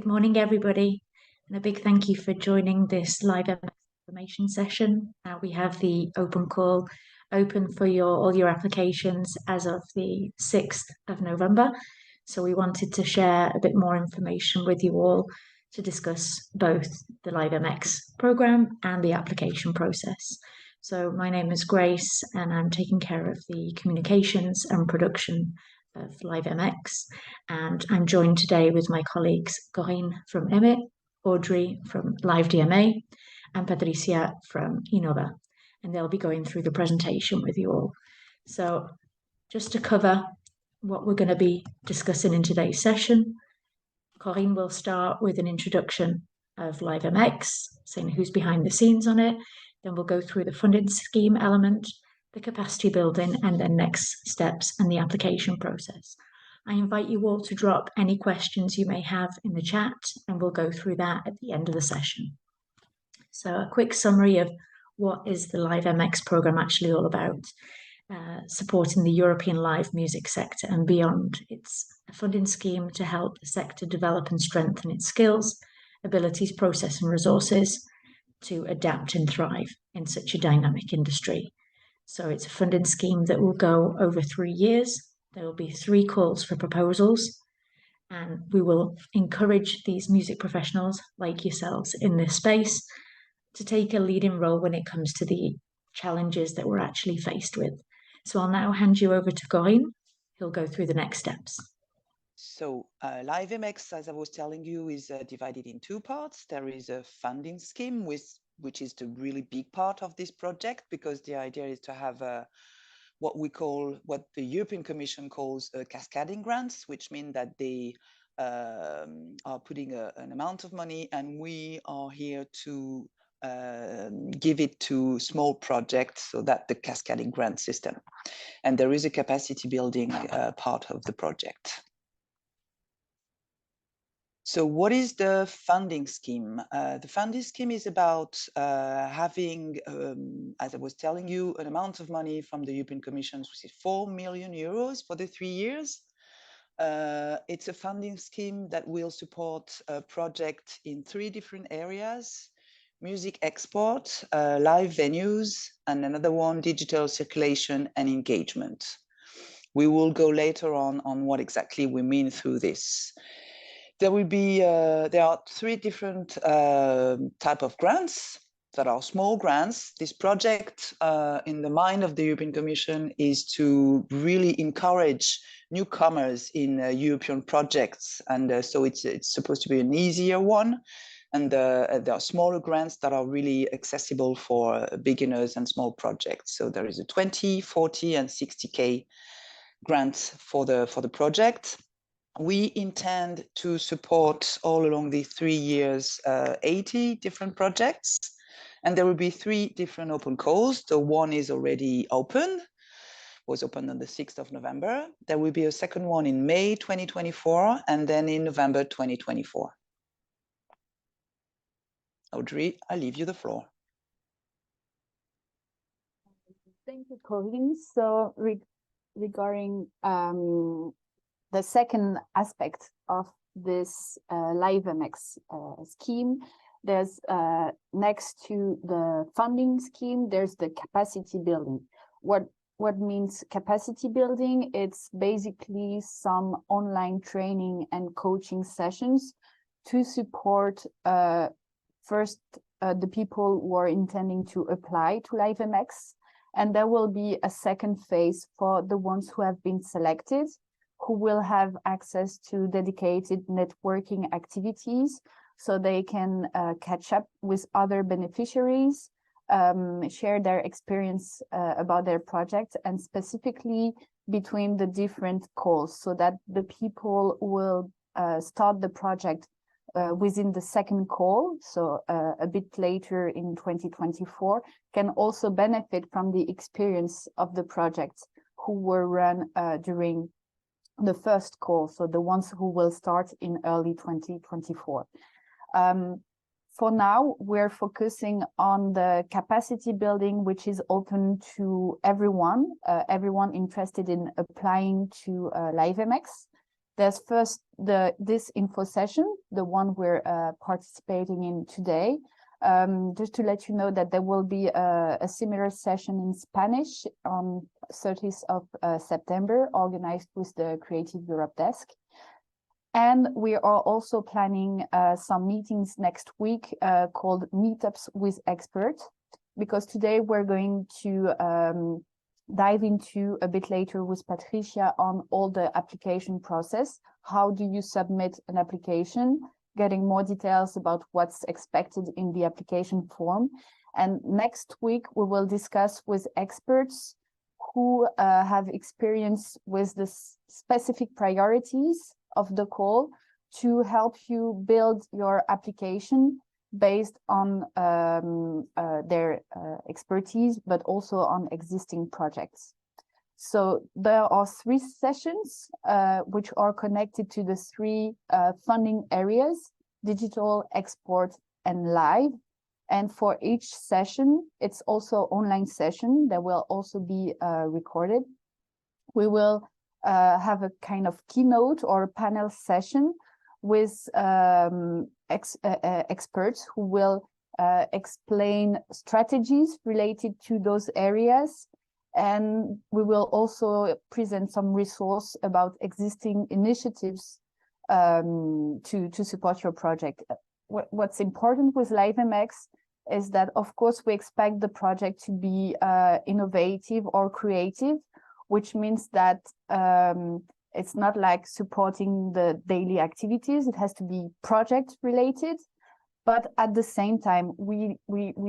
morning, everybody, and a big thank you for joining this LIVEMX information session. We have the open call open for all your applications as of the 6th of November. So we wanted to share a bit more information with you all to discuss both the LIVEMX program and the application process. So my name is Grace, and I'm taking care of the communications and production of LIVEMX, and I'm joined today with my colleagues Corinne from EMIT, Audrey from LiveDMA, and Patricia from Innova, and they'll be going through the presentation with you all. So just to cover what we're going to be discussing in today's session, Corinne will start with an introduction of LIVEMX, saying who's behind the scenes on it. Then we'll go through the funding scheme element, the capacity building, and then next steps and the application process. I invite you all to drop any questions you may have in the chat, and we'll go through that at the end of the session. So a quick summary of what is the LIVEMX program actually all about. Supporting the European live music sector and beyond. It's a funding scheme to help the sector develop and strengthen its skills, abilities, process and resources to adapt and thrive in such a dynamic industry. So it's a funding scheme that will go over 3 years. There will be 3 calls for proposals, and we will encourage these music professionals like yourselves in this space to take a leading role when it comes to the challenges that we're actually faced with. So I'll now hand you over to Corinne, who'll go through the next steps. So LIVEMX, as I was telling you, is divided in 2 parts. There is a funding scheme, which is the really big part of this project, because the idea is to have what the European Commission calls cascading grants, which mean that they are putting an amount of money, and we are here to give it to small projects, so that the cascading grant system. And there is a capacity building part of the project. So what is the funding scheme? The funding scheme is about having, as I was telling you, an amount of money from the European Commission, which is 4 million euros for the 3 years. It's a funding scheme that will support a project in 3 different areas: music export, live venues, and another one, digital circulation and engagement. We will go later on what exactly we mean through this. There will be, there are 3 different type of grants that are small grants. This project, in the mind of the European Commission, is to really encourage newcomers in European projects. And so it's supposed to be an easier one. And there are smaller grants that are really accessible for beginners and small projects. So there is a 20, 40, and 60K grants for the project. We intend to support all along the 3 years 80 different projects, and there will be 3 different open calls. The one is already open, was opened on the 6th of November. There will be a second one in May 2024, and then in November 2024. Audrey, I leave you the floor. Thank you, Corinne. So regarding the second aspect of this LIVEMX scheme, there's next to the funding scheme, there's the capacity building. What means capacity building? It's basically some online training and coaching sessions to support first the people who are intending to apply to LIVEMX, and there will be a second phase for the ones who have been selected, who will have access to dedicated networking activities, so they can catch up with other beneficiaries, share their experience about their project, and specifically between the different calls, so that the people will start the project within the second call, so a bit later in 2024, can also benefit from the experience of the projects who were run during the first call, so the ones who will start in early 2024. For now, we're focusing on the capacity building, which is open to everyone, everyone interested in applying to LIVEMX. There's first this info session, the one we're participating in today. Just to let you know that there will be a similar session in Spanish on 30th of September, organized with the Creative Europe desk. And we are also planning some meetings next week called Meetups with Experts, because today we're going to dive into a bit later with Patricia on all the application process. How do you submit an application? Getting more details about what's expected in the application form. And next week, we will discuss with experts who have experience with the specific priorities of the call to help you build your application based on their expertise, but also on existing projects. So there are 3 sessions which are connected to the 3 funding areas: digital, export, and live. And for each session, it's also online session that will also be recorded. We will have a kind of keynote or panel session with experts who will explain strategies related to those areas. And we will also present some resource about existing initiatives to support your project. What's important with LiveMX is that, of course, we expect the project to be innovative or creative, which means that it's not like supporting the daily activities. It has to be project related. But at the same time, we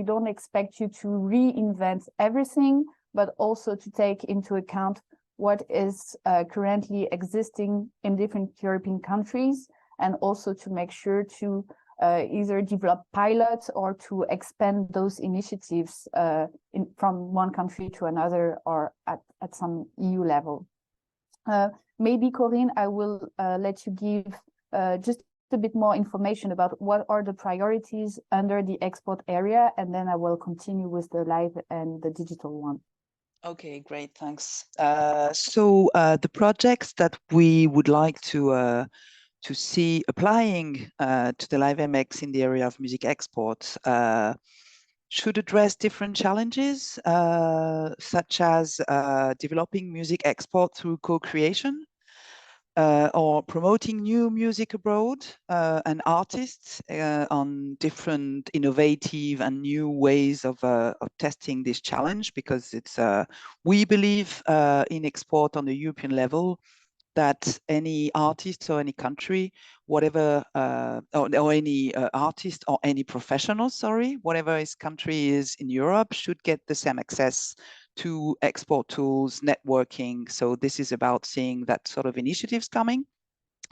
don't expect you to reinvent everything, but also to take into account what is currently existing in different European countries, and also to make sure to either develop pilots or to expand those initiatives from one country to another, or at some EU level. Maybe, Corinne, I will let you give just a bit more information about what are the priorities under the export area, and then I will continue with the live and the digital one. Okay, great, thanks. So the projects that we would like to see applying to the LiveMX in the area of music export should address different challenges, such as developing music export through co-creation, or promoting new music abroad and artists on different innovative and new ways of testing this challenge, because it's we believe in export on the European level, that any artist or any country, whatever, or any artist or any professional, sorry, whatever his country is in Europe, should get the same access to export tools, networking. So this is about seeing that sort of initiatives coming.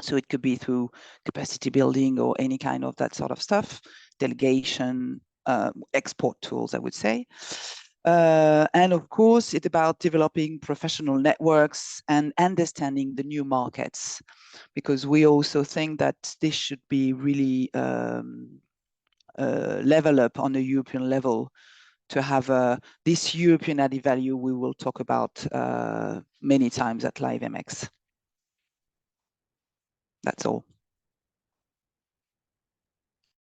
So it could be through capacity building or any kind of that sort of stuff, delegation, export tools, I would say. And of course, it's about developing professional networks and understanding the new markets, because we also think that this should be really level up on a European level to have this European added value we will talk about many times at LiveMX. That's all.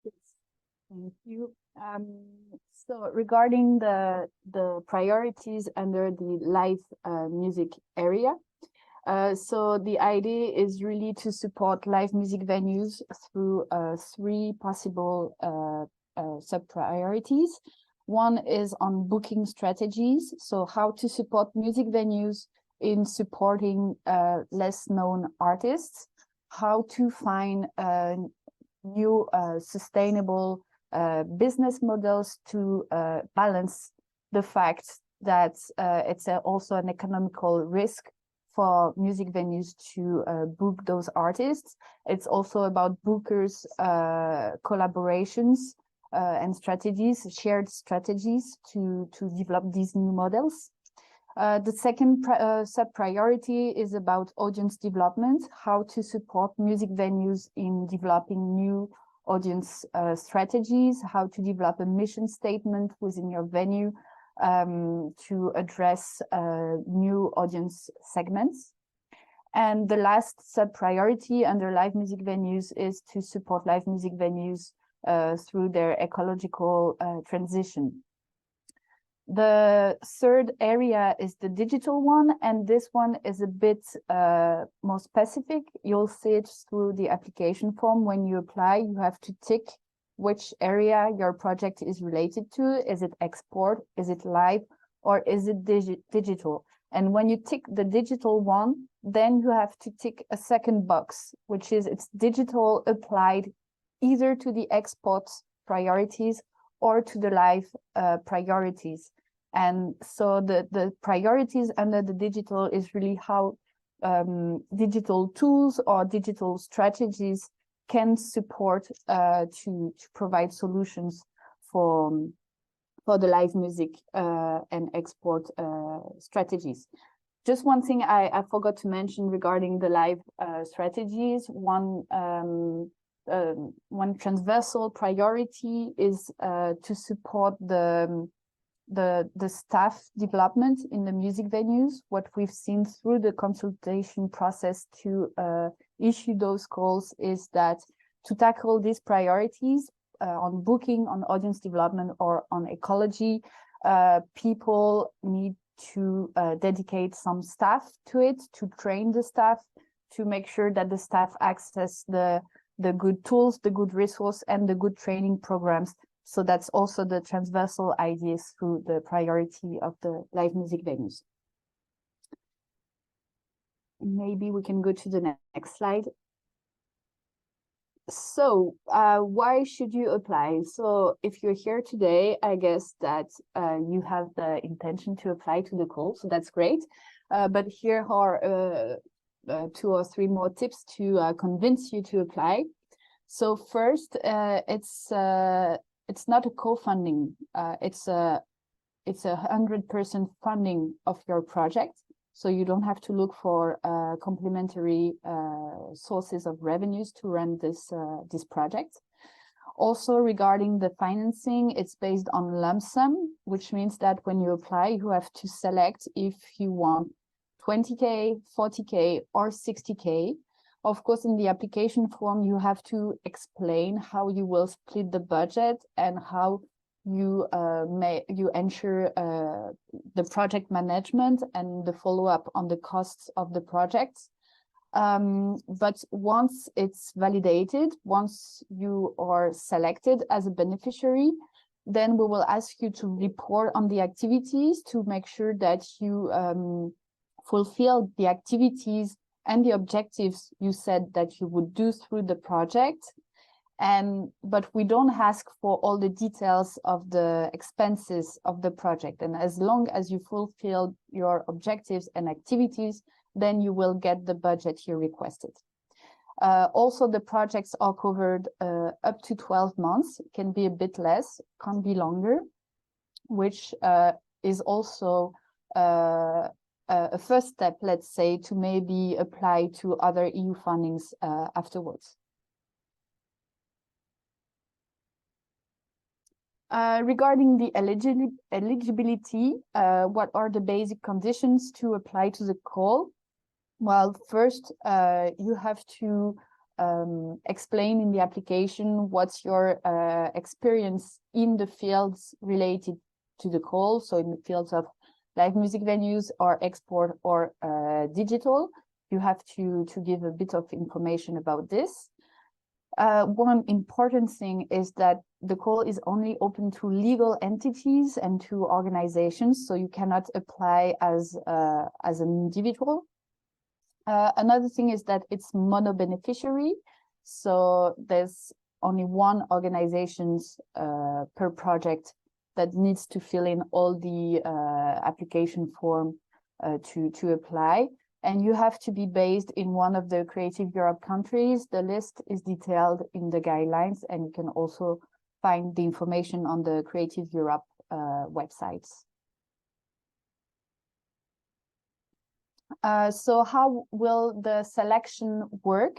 Yes, thank you. So regarding the priorities under the live music area, so the idea is really to support live music venues through 3 possible sub-priorities. One is on booking strategies, so how to support music venues in supporting less known artists, how to find new sustainable business models to balance the fact that it's also an economical risk for music venues to book those artists. It's also about bookers' collaborations and strategies, shared strategies to develop these new models. The second sub-priority is about audience development, how to support music venues in developing new audience strategies, how to develop a mission statement within your venue to address new audience segments. And the last sub-priority under live music venues is to support live music venues through their ecological transition. The third area is the digital one, and this one is a bit more specific. You'll see it through the application form. When you apply, you have to tick which area your project is related to. Is it export? Is it live? Or is it digital? And when you tick the digital one, then you have to tick a second box, which is it's digital applied either to the export priorities or to the live priorities. And so the priorities under the digital is really how digital tools or digital strategies can support to provide solutions for the live music and export strategies. Just one thing I forgot to mention regarding the live strategies. One transversal priority is to support the staff development in the music venues. What we've seen through the consultation process to issue those calls is that to tackle these priorities on booking, on audience development, or on ecology, people need to dedicate some staff to it, to train the staff, to make sure that the staff access the good tools, the good resource, and the good training programs. So that's also the transversal ideas through the priority of the live music venues. Maybe we can go to the next slide. So why should you apply? So if you're here today, I guess that you have the intention to apply to the call, so that's great. But here are 2 or 3 more tips to convince you to apply. So first, it's not a co-funding. It's a 100% funding of your project. So you don't have to look for complementary sources of revenues to run this project. Also, regarding the financing, it's based on lump sum, which means that when you apply, you have to select if you want 20K, 40K, or 60K. Of course, in the application form, you have to explain how you will split the budget and how you ensure the project management and the follow-up on the costs of the project. But once it's validated, once you are selected as a beneficiary, then we will ask you to report on the activities to make sure that you fulfill the activities and the objectives you said that you would do through the project. But we don't ask for all the details of the expenses of the project. And as long as you fulfill your objectives and activities, then you will get the budget you requested. Also, the projects are covered up to 12 months. It can be a bit less, can be longer, which is also a first step, let's say, to maybe apply to other EU fundings afterwards. Regarding the eligibility, what are the basic conditions to apply to the call? Well, first, you have to explain in the application what's your experience in the fields related to the call. So in the fields of live music venues or export or digital, you have to give a bit of information about this. One important thing is that the call is only open to legal entities and to organizations, so you cannot apply as an individual. Another thing is that it's mono-beneficiary, so there's only one organization per project that needs to fill in all the application form to apply. And you have to be based in one of the Creative Europe countries. The list is detailed in the guidelines, and you can also find the information on the Creative Europe websites. So how will the selection work?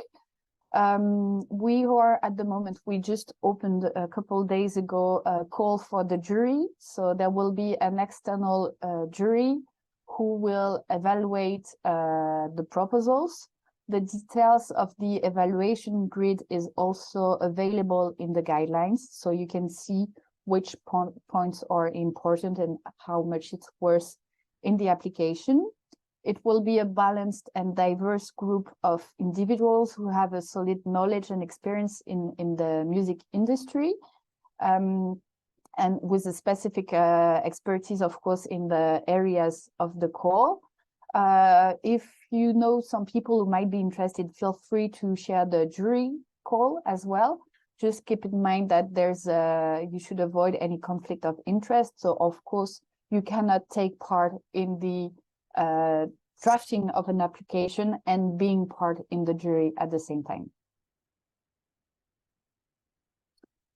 We are at the moment, we just opened a couple days ago a call for the jury. So there will be an external jury who will evaluate the proposals. The details of the evaluation grid is also available in the guidelines, so you can see which points are important and how much it's worth in the application. It will be a balanced and diverse group of individuals who have a solid knowledge and experience in the music industry, and with a specific expertise, of course, in the areas of the call. If you know some people who might be interested, feel free to share the jury call as well. Just keep in mind that you should avoid any conflict of interest. So of course, you cannot take part in the drafting of an application and being part in the jury at the same time.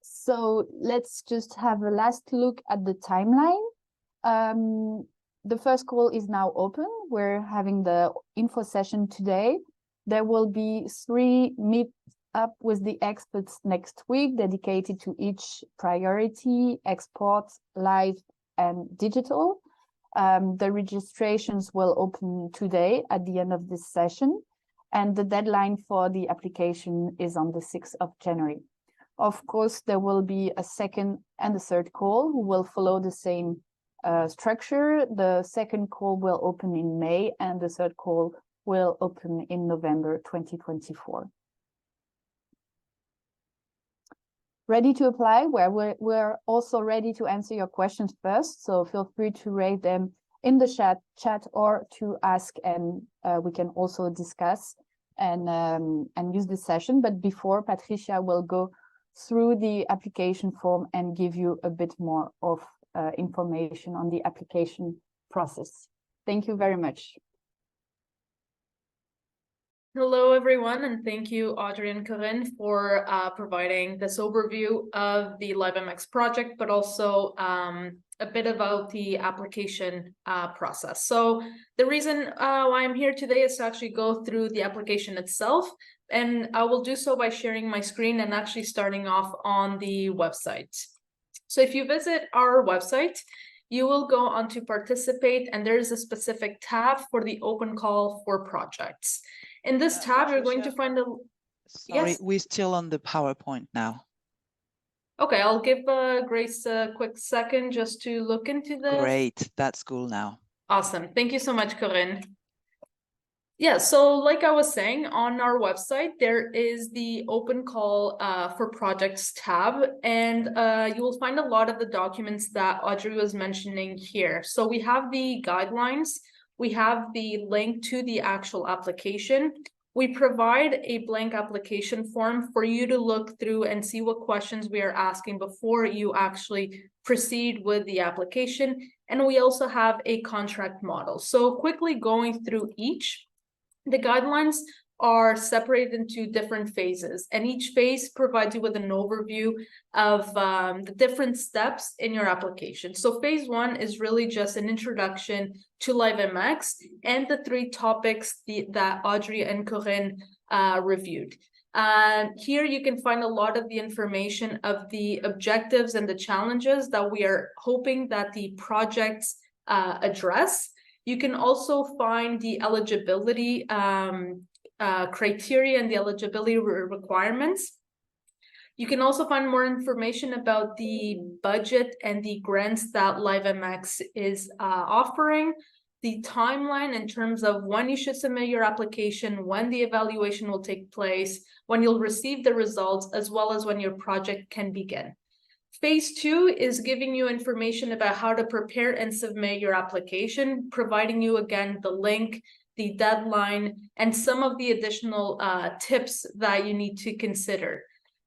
So let's just have a last look at the timeline. The first call is now open. We're having the info session today. There will be 3 meet-up with the experts next week dedicated to each priority: export, live, and digital. The registrations will open today at the end of this session, and the deadline for the application is on the 6th of January. Of course, there will be a second and a third call who will follow the same structure. The second call will open in May, and the third call will open in November 2024. Ready to apply? We're also ready to answer your questions first, so feel free to raise them in the chat or to ask, and we can also discuss and use this session. But before, Patricia will go through the application form and give you a bit more of information on the application process. Thank you very much. Hello, everyone, and thank you, Audrey and Corinne, for providing this overview of the LIVEMX project, but also a bit about the application process. So the reason why I'm here today is to actually go through the application itself, and I will do so by sharing my screen and actually starting off on the website. So if you visit our website, you will go on to participate, and there's a specific tab for the open call for projects. In this tab, you're going to find a... Sorry, Yes? we're still on the PowerPoint now. Okay, I'll give Grace a quick second just to look into this. Great, that's cool now. Awesome. Thank you so much, Corinne. Yeah, so like I was saying, on our website, there is the open call for projects tab, and you will find a lot of the documents that Audrey was mentioning here. So we have the guidelines, we have the link to the actual application. We provide a blank application form for you to look through and see what questions we are asking before you actually proceed with the application. And we also have a contract model. So quickly going through each, the guidelines are separated into different phases, and each phase provides you with an overview of the different steps in your application. So phase 1 is really just an introduction to LIVEMX and the 3 topics that Audrey and Corinne reviewed. Here you can find a lot of the information of the objectives and the challenges that we are hoping that the projects address. You can also find the eligibility criteria and the eligibility requirements. You can also find more information about the budget and the grants that LIVEMX is offering, the timeline in terms of when you should submit your application, when the evaluation will take place, when you'll receive the results, as well as when your project can begin. Phase 2 is giving you information about how to prepare and submit your application, providing you again the link, the deadline, and some of the additional tips that you need to consider.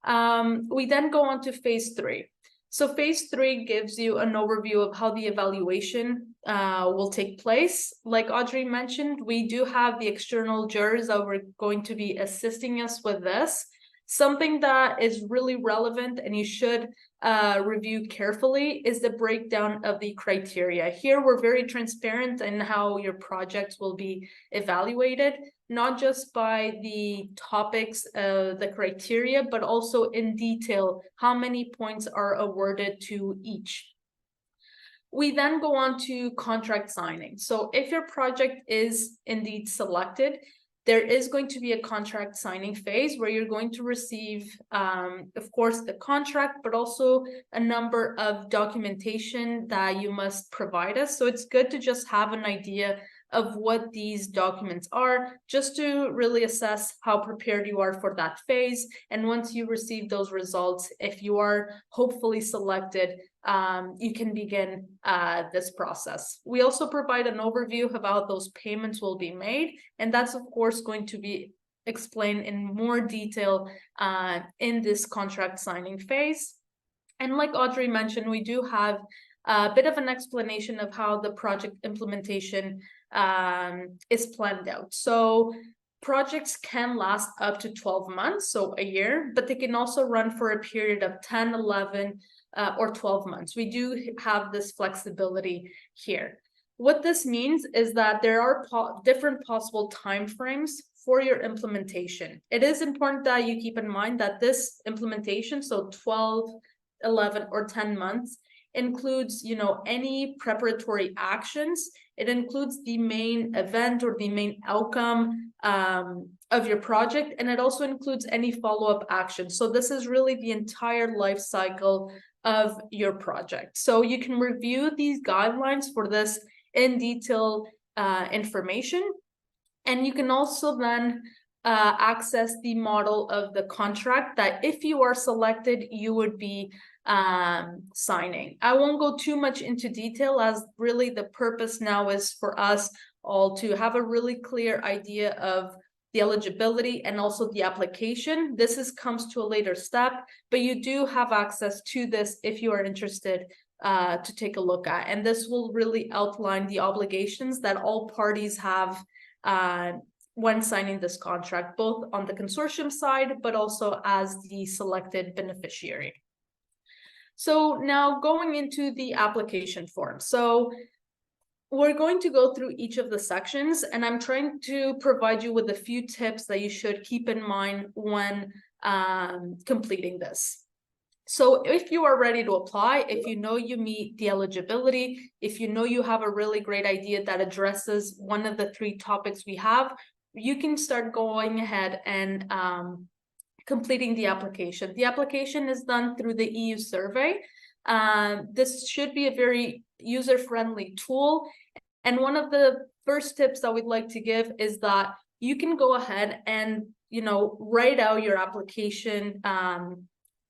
We then go on to phase 3. So phase 3 gives you an overview of how the evaluation will take place. Like Audrey mentioned, we do have the external jurors that are going to be assisting us with this. Something that is really relevant and you should review carefully is the breakdown of the criteria. Here, we're very transparent in how your projects will be evaluated, not just by the topics, the criteria, but also in detail, how many points are awarded to each. We then go on to contract signing. So if your project is indeed selected, there is going to be a contract signing phase where you're going to receive, of course, the contract, but also a number of documentation that you must provide us. So it's good to just have an idea of what these documents are, just to really assess how prepared you are for that phase. And once you receive those results, if you are hopefully selected, you can begin this process. We also provide an overview of how those payments will be made, and that's of course going to be explained in more detail in this contract signing phase. And like Audrey mentioned, we do have a bit of an explanation of how the project implementation is planned out. So projects can last up to 12 months, so a year, but they can also run for a period of 10, 11, or 12 months. We do have this flexibility here. What this means is that there are different possible timeframes for your implementation. It is important that you keep in mind that this implementation, so 12, 11, or 10 months, includes, you know, any preparatory actions. It includes the main event or the main outcome of your project, and it also includes any follow-up actions. So this is really the entire life cycle of your project. So you can review these guidelines for this in detail information, and you can also then access the model of the contract that if you are selected, you would be signing. I won't go too much into detail, as really the purpose now is for us all to have a really clear idea of the eligibility and also the application. This comes to a later step, but you do have access to this if you are interested to take a look at. And this will really outline the obligations that all parties have when signing this contract, both on the consortium side, but also as the selected beneficiary. So now going into the application form. So we're going to go through each of the sections, and I'm trying to provide you with a few tips that you should keep in mind when completing this. So if you are ready to apply, if you know you meet the eligibility, if you know you have a really great idea that addresses one of the 3 topics we have, you can start going ahead and completing the application. The application is done through the EU survey. This should be a very user-friendly tool. And one of the first tips that we'd like to give is that you can go ahead and, you know, write out your application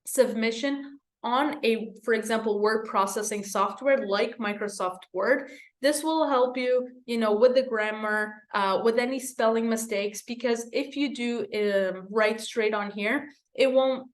submission on a, for example, word processing software like Microsoft Word. This will help you, you know, with the grammar, with any spelling mistakes, because if you do write straight on here, it won't,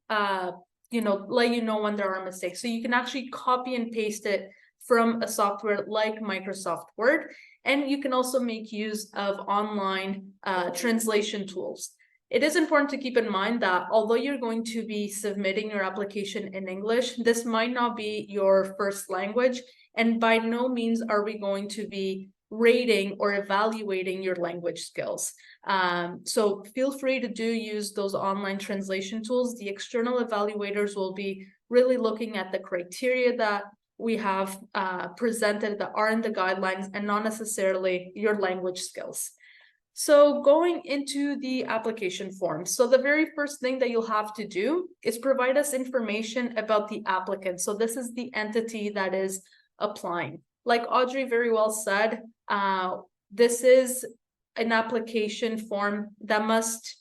you know, let you know when there are mistakes. So you can actually copy and paste it from a software like Microsoft Word. And you can also make use of online translation tools. It is important to keep in mind that although you're going to be submitting your application in English, this might not be your first language, and by no means are we going to be rating or evaluating your language skills. So feel free to use those online translation tools. The external evaluators will be really looking at the criteria that we have presented that are in the guidelines, and not necessarily your language skills. So going into the application form. So the very first thing that you'll have to do is provide us information about the applicant. So this is the entity that is applying. Like Audrey very well said, this is an application form that must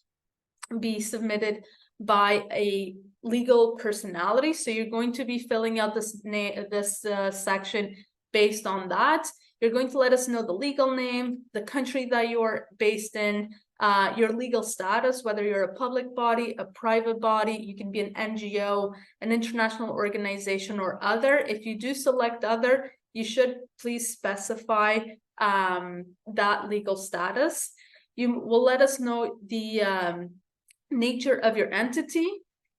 be submitted by a legal personality. So you're going to be filling out this section based on that. You're going to let us know the legal name, the country that you're based in, your legal status, whether you're a public body, a private body, you can be an NGO, an international organization, or other. If you do select other, you should please specify that legal status. You will let us know the nature of your entity.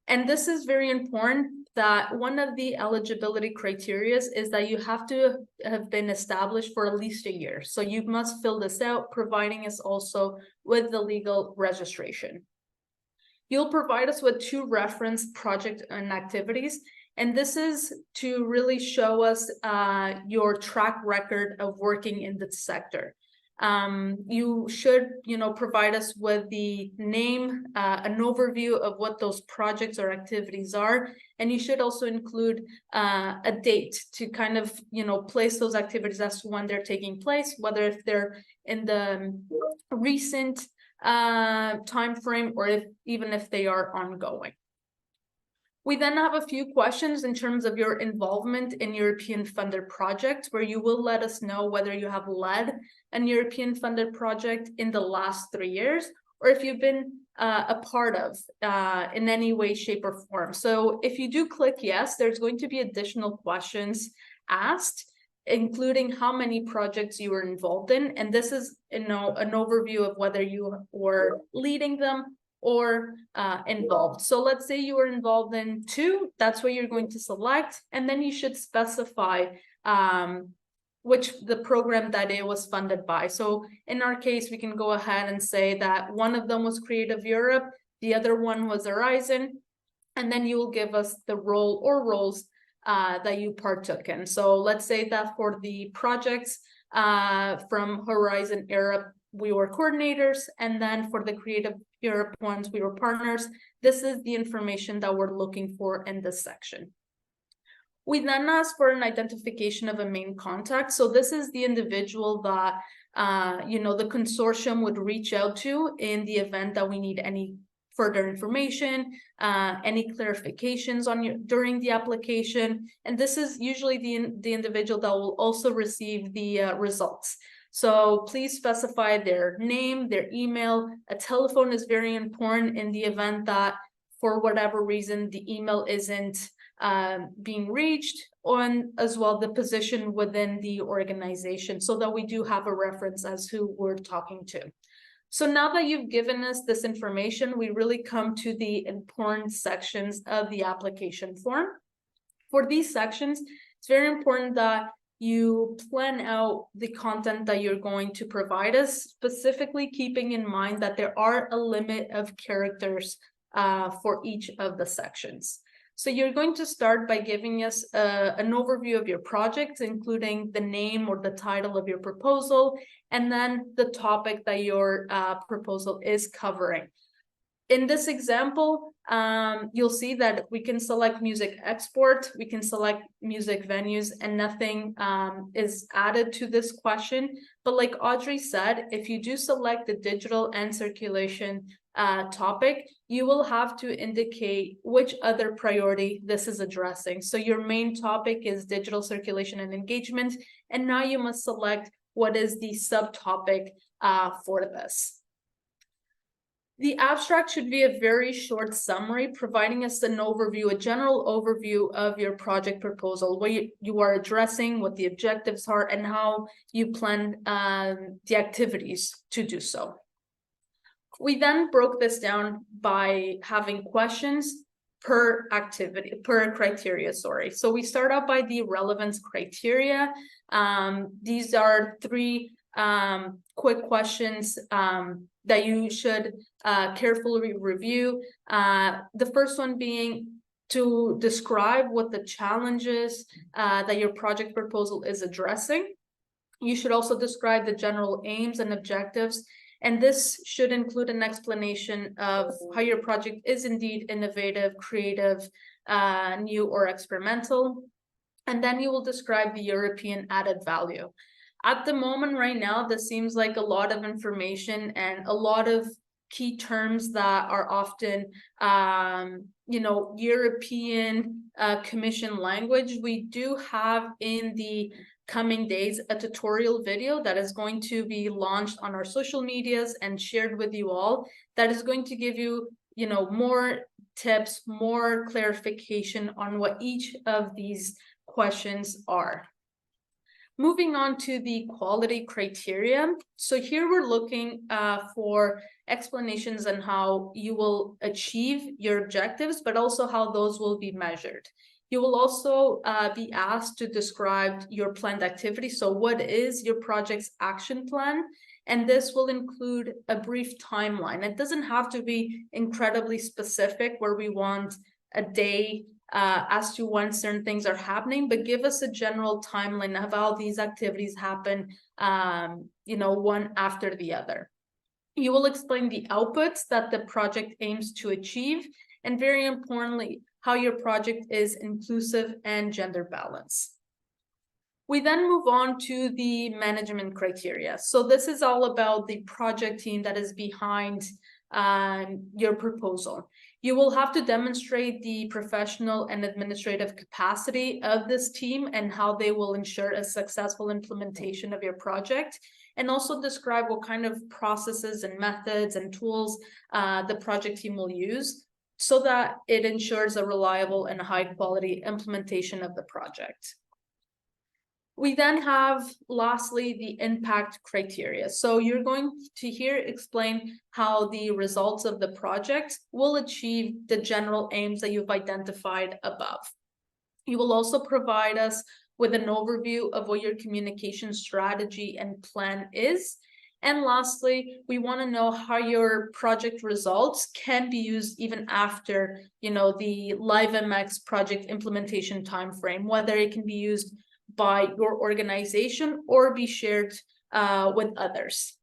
And this is very important, that one of the eligibility criteria is that you have to have been established for at least a year. So you must fill this out, providing us also with the legal registration. You'll provide us with 2 reference project and activities. And this is to really show us your track record of working in the sector. You should, provide us with the name, an overview of what those projects or activities are, and you should also include a date to kind of, place those activities as to when they're taking place, whether if they're in the recent time frame or even if they are ongoing. We then have a few questions in terms of your involvement in European funded projects, where you will let us know whether you have led an European funded project in the last 3 years, or if you've been a part of in any way, shape, or form. So if you do click yes, there's going to be additional questions asked, including how many projects you were involved in. And this is, an overview of whether you were leading them or involved. So let's say you were involved in 2, that's what you're going to select, and then you should specify which the program that it was funded by. So in our case, we can go ahead and say that one of them was Creative Europe, the other one was Horizon, and then you will give us the role or roles that you partook in. So let's say that for the projects from Horizon Europe, we were coordinators, and then for the Creative Europe ones, we were partners. This is the information that we're looking for in this section. We then ask for an identification of a main contact. So this is the individual that, the consortium would reach out to in the event that we need any further information, any clarifications during the application. And this is usually the individual that will also receive the results. So please specify their name, their email. A telephone is very important in the event that for whatever reason the email isn't being reached, and as well the position within the organization, so that we do have a reference as who we're talking to. So now that you've given us this information, we really come to the important sections of the application form. For these sections, it's very important that you plan out the content that you're going to provide us, specifically keeping in mind that there are a limit of characters for each of the sections. So you're going to start by giving us an overview of your project, including the name or the title of your proposal, and then the topic that your proposal is covering. In this example, you'll see that we can select music export, we can select music venues, and nothing is added to this question. But like Audrey said, if you do select the digital and circulation topic, you will have to indicate which other priority this is addressing. So your main topic is digital circulation and engagement, and now you must select what is the subtopic for this. The abstract should be a very short summary, providing us an overview, a general overview of your project proposal, what you are addressing, what the objectives are, and how you plan the activities to do so. We then broke this down by having questions per activity, per criteria, sorry. So we start out by the relevance criteria. These are 3 quick questions that you should carefully review. The first one being to describe what the challenges that your project proposal is addressing. You should also describe the general aims and objectives, and this should include an explanation of how your project is indeed innovative, creative, new, or experimental. And then you will describe the European added value. At the moment right now, this seems like a lot of information and a lot of key terms that are often, European Commission language. We do have in the coming days a tutorial video that is going to be launched on our social medias and shared with you all, that is going to give you, more tips, more clarification on what each of these questions are. Moving on to the quality criteria. So here we're looking for explanations on how you will achieve your objectives, but also how those will be measured. You will also be asked to describe your planned activity. So what is your project's action plan? And this will include a brief timeline. It doesn't have to be incredibly specific, where we want a day as to when certain things are happening, but give us a general timeline of how these activities happen, one after the other. You will explain the outputs that the project aims to achieve, and very importantly, how your project is inclusive and gender balanced. We then move on to the management criteria. So this is all about the project team that is behind your proposal. You will have to demonstrate the professional and administrative capacity of this team and how they will ensure a successful implementation of your project, and also describe what kind of processes and methods and tools the project team will use so that it ensures a reliable and high quality implementation of the project. We then have, lastly, the impact criteria. So you're going to here explain how the results of the project will achieve the general aims that you've identified above. You will also provide us with an overview of what your communication strategy and plan is. And lastly, we want to know how your project results can be used even after, the LIVEMX project implementation timeframe, whether it can be used by your organization or be shared with others.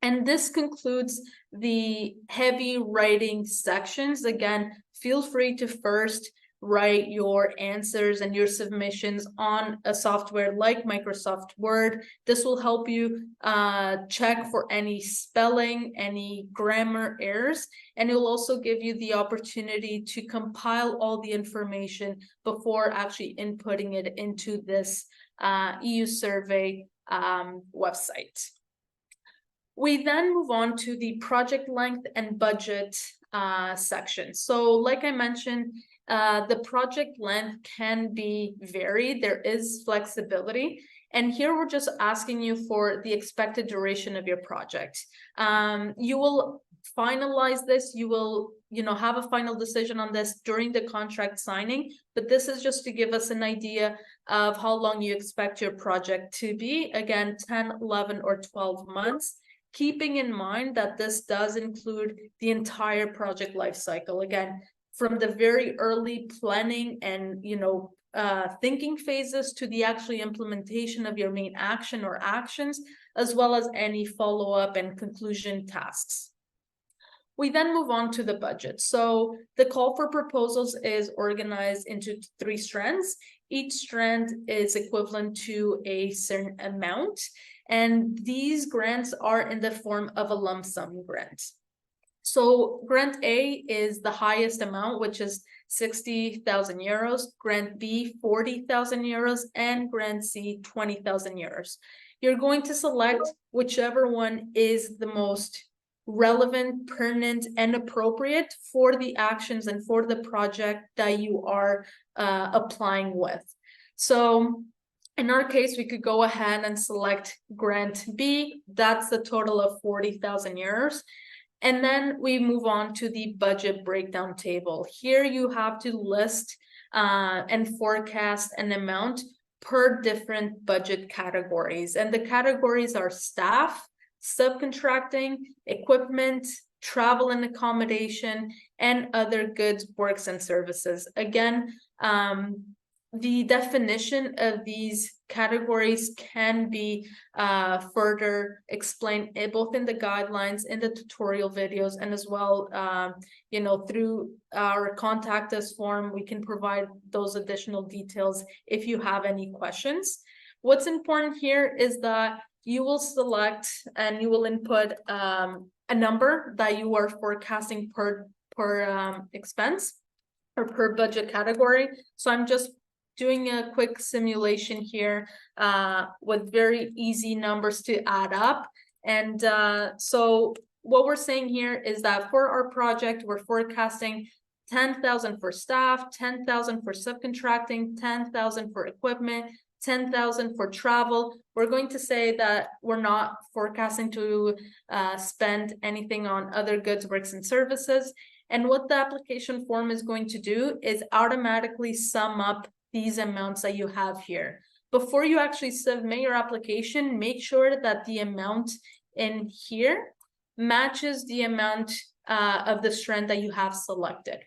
And this concludes the heavy writing sections. Again, feel free to first write your answers and your submissions on a software like Microsoft Word. This will help you check for any spelling, any grammar errors, and it will also give you the opportunity to compile all the information before actually inputting it into this EU survey website. We then move on to the project length and budget section. So like I mentioned, the project length can be varied. There is flexibility. And here we're just asking you for the expected duration of your project. You will finalize this. You will, have a final decision on this during the contract signing. But this is just to give us an idea of how long you expect your project to be. Again, 10, 11, or 12 months. Keeping in mind that this does include the entire project lifecycle. Again, from the very early planning and thinking phases to the actual implementation of your main action or actions, as well as any follow-up and conclusion tasks. We then move on to the budget. So the call for proposals is organized into 3 strands. Each strand is equivalent to a certain amount, and these grants are in the form of a lump sum grant. So grant A is the highest amount, which is 60,000 euros, grant B 40,000 euros, and grant C 20,000 euros. You're going to select whichever one is the most relevant, pertinent, and appropriate for the actions and for the project that you are applying with. So in our case, we could go ahead and select grant B. That's the total of 40,000 euros. And then we move on to the budget breakdown table. Here you have to list and forecast an amount per different budget categories. And the categories are staff, subcontracting, equipment, travel and accommodation, and other goods, works, and services. Again, the definition of these categories can be further explained both in the guidelines, in the tutorial videos, and as well, through our contact us form. We can provide those additional details if you have any questions. What's important here is that you will select and you will input a number that you are forecasting per expense or per budget category. So I'm just doing a quick simulation here with very easy numbers to add up. And so what we're saying here is that for our project, we're forecasting 10,000 for staff, 10,000 for subcontracting, 10,000 for equipment, 10,000 for travel. We're going to say that we're not forecasting to spend anything on other goods, works, and services. And what the application form is going to do is automatically sum up these amounts that you have here. Before you actually submit your application, make sure that the amount in here matches the amount of the strand that you have selected.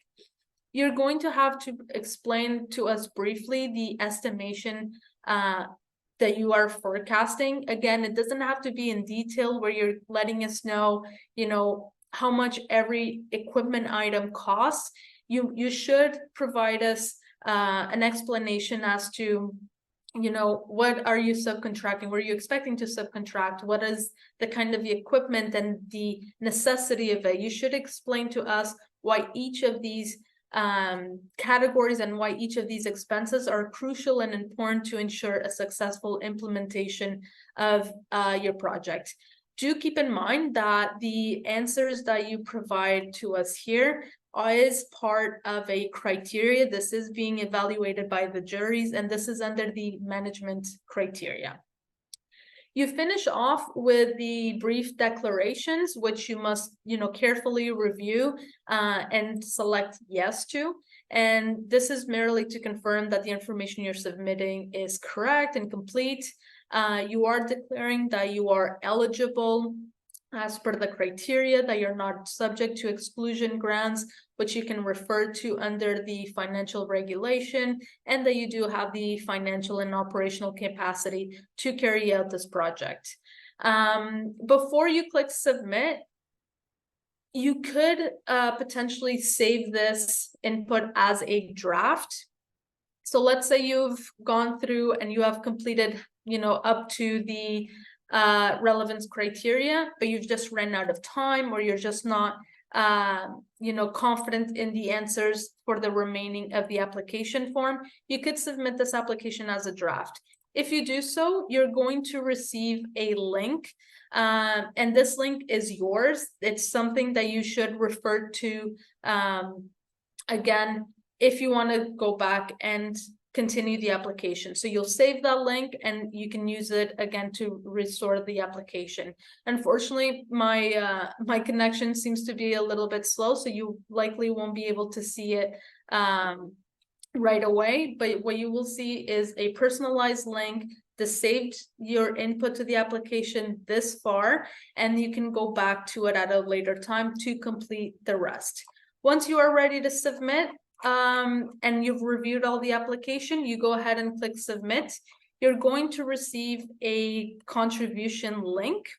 you're going to have to explain to us briefly the estimation that you are forecasting. Again, it doesn't have to be in detail where you're letting us know, how much every equipment item costs. You should provide us an explanation as to, what are you subcontracting? Were you expecting to subcontract? What is the kind of the equipment and the necessity of it? You should explain to us why each of these categories and why each of these expenses are crucial and important to ensure a successful implementation of your project. Do keep in mind that the answers that you provide to us here is part of a criteria. This is being evaluated by the juries, and this is under the management criteria. You finish off with the brief declarations, which you must, carefully review and select yes to. And this is merely to confirm that the information you're submitting is correct and complete. You are declaring that you are eligible as per the criteria, that you're not subject to exclusion grants, which you can refer to under the financial regulation, and that you do have the financial and operational capacity to carry out this project. Before you click submit, you could potentially save this input as a draft. So let's say you've gone through and you have completed, up to the relevance criteria, but you've just ran out of time, or you're just not confident in the answers for the remaining of the application form. You could submit this application as a draft. If you do so, you're going to receive a link, and this link is yours. It's something that you should refer to again if you want to go back and continue the application. So you'll save that link and you can use it again to restore the application. Unfortunately, my connection seems to be a little bit slow, so you likely won't be able to see it right away, but what you will see is a personalized link that saved your input to the application this far, and you can go back to it at a later time to complete the rest. Once you are ready to submit, and you've reviewed all the application, you go ahead and click submit. You're going to receive a contribution link,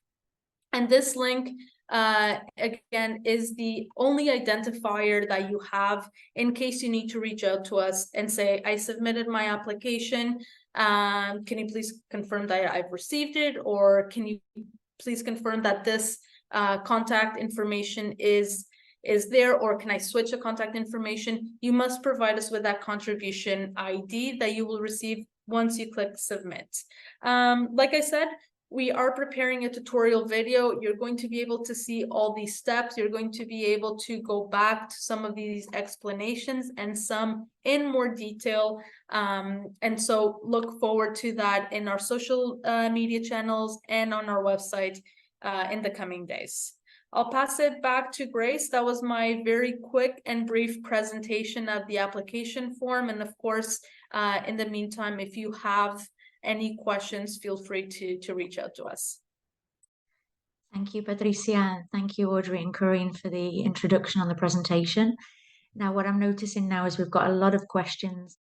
and this link again is the only identifier that you have in case you need to reach out to us and say, I submitted my application, can you please confirm that I've received it, or can you please confirm that this contact information is there, or can I switch the contact information? You must provide us with that contribution ID that you will receive once you click submit. Like I said, we are preparing a tutorial video. You're going to be able to see all these steps. You're going to be able to go back to some of these explanations and some in more detail. And so look forward to that in our social media channels and on our website in the coming days. I'll pass it back to Grace. That was my very quick and brief presentation of the application form. And of course, in the meantime, if you have any questions, feel free to reach out to us. Thank you, Patricia. Thank you, Audrey and Corinne, for the introduction on the presentation. Now, what I'm noticing now is we've got a lot of questions